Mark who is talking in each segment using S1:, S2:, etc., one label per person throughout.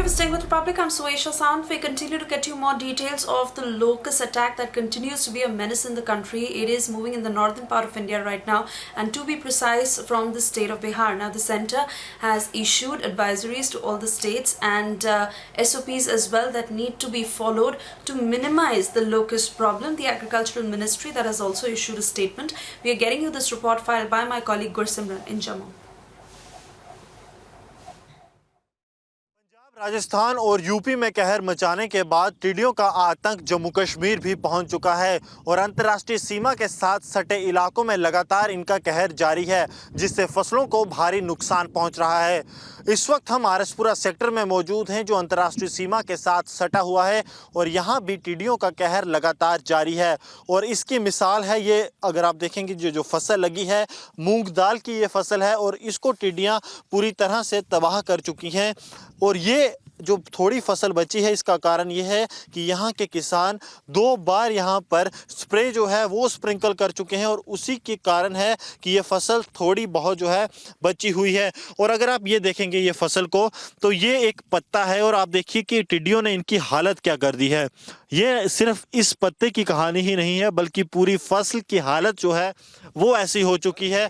S1: you for staying with Republic. I'm Suesha Sound. We continue to get you more details of the locust attack that continues to be a menace in the country. It is moving in the northern part of India right now, and to be precise, from the state of Bihar. Now, the centre has issued advisories to all the states and SOPs as well that need to be followed to minimize the locust problem. The Agricultural Ministry that has also issued a statement. We are getting you this report filed by my colleague Gursimran in Jammu.
S2: Rajasthan और UP में कहर मचाने के बाद टिड्डियों का आतंक जम्मू कश्मीर भी पहुंच चुका है और अंतर्राष्ट्रीय सीमा के साथ सटे इलाकों में लगातार इनका कहर जारी है, जिससे फसलों को भारी नुकसान पहुंच रहा है। इस वक्त हम आरसपुरा सेक्टर में मौजूद हैं, जो अंतर्राष्ट्रीय सीमा के साथ सटा हुआ है, और यहां भी टिड्डियों का कहर लगातार जारी है। और इसकी मिसाल है ये, अगर आप देखेंगे जो फसल लगी है, मूंग दाल की ये फसल है, और इसको टिड्डियां पूरी तरह से तबाह कर चुकी हैं। और ये जो थोड़ी फसल बची है, इसका कारण ये है कि यहाँ के किसान 2 बार यहाँ पर स्प्रे जो है वो स्प्रिंकल कर चुके हैं, और उसी के कारण है कि ये फसल थोड़ी बहुत जो है बची हुई है। और अगर आप ये देखेंगे ये फसल को, तो ये एक पत्ता है, और आप देखिए कि टिड्डियों ने इनकी हालत क्या कर दी है। ये सिर्फ इस पत्ते की कहानी ही नहीं है, बल्कि पूरी फसल की हालत जो है वो ऐसी हो चुकी है,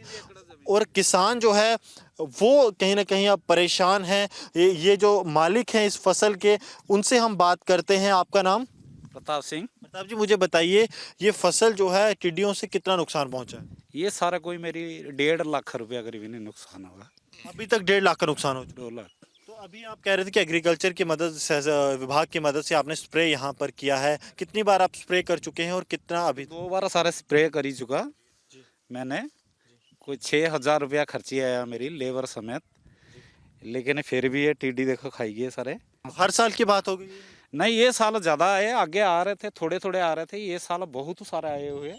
S2: और किसान जो है वो कहीं ना कहीं अब परेशान हैं। ये जो मालिक हैं इस फसल के, उनसे हम बात करते हैं। आपका नाम?
S3: प्रताप सिंह।
S2: प्रताप जी, मुझे बताइए ये फसल जो है टिड्डियों से कितना नुकसान पहुंचा है?
S3: ये सारा कोई मेरी 1.5 लाख रुपया करीब इन्हें नुकसान होगा।
S2: अभी तक 1.5 लाख का नुकसान हो चुका है।
S3: 2 लाख।
S2: तो अभी आप कह रहे थे कि एग्रीकल्चर की मदद से, विभाग की मदद से आपने स्प्रे यहाँ पर किया है। कितनी बार आप स्प्रे कर चुके हैं और कितना अभी?
S3: 2 बार सारे स्प्रे करी चुका मैंने। कोई 6,000 रुपया खर्ची आया मेरी लेबर समेत, लेकिन फिर भी ये टिड्डी देखो खाई गई सारे।
S2: हर साल की बात होगी?
S3: नहीं, ये साल ज़्यादा आए, आगे आ रहे थे, थोड़े थोड़े आ रहे थे, ये साल बहुत सारे आए हुए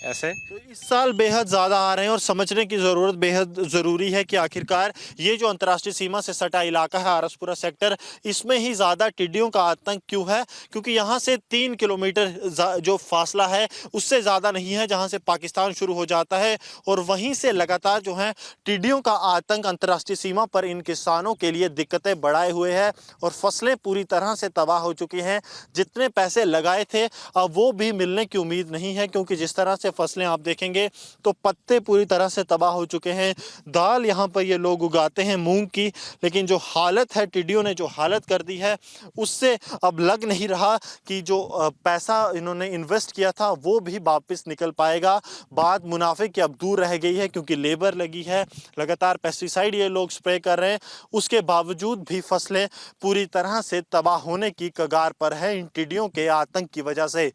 S3: ऐसे।
S2: तो इस साल बेहद ज़्यादा आ रहे हैं, और समझने की ज़रूरत बेहद ज़रूरी है कि आखिरकार ये जो अंतर्राष्ट्रीय सीमा से सटा इलाका है आरसपुरा सेक्टर, इसमें ही ज़्यादा टिड्डियों का आतंक क्यों है? क्योंकि यहाँ से 3 किलोमीटर जो फासला है उससे ज़्यादा नहीं है जहाँ से पाकिस्तान शुरू हो जाता है, और वहीं से लगातार जो है टिड्डियों का आतंक अंतर्राष्ट्रीय सीमा पर इन किसानों के लिए दिक्कतें बढ़ाए हुए है, और फसलें पूरी तरह से तबाह हो चुकी हैं। जितने पैसे लगाए थे अब वो भी मिलने की उम्मीद नहीं है, क्योंकि जिस तरह से फसलें आप देखेंगे तो पत्ते पूरी तरह से तबाह हो चुके हैं। दाल यहाँ पर ये लोग उगाते हैं मूंग की, लेकिन जो हालत है, टिड्डियों ने जो हालत कर दी है, उससे अब लग नहीं रहा कि जो पैसा इन्होंने इन्वेस्ट किया था वो भी वापस निकल पाएगा। बात मुनाफे की अब दूर रह गई है, क्योंकि लेबर लगी है, लगातार पेस्टिसाइड ये लोग स्प्रे कर रहे हैं, उसके बावजूद भी फसलें पूरी तरह से तबाह होने की कगार पर है इन टिड्डियों के आतंक की वजह से।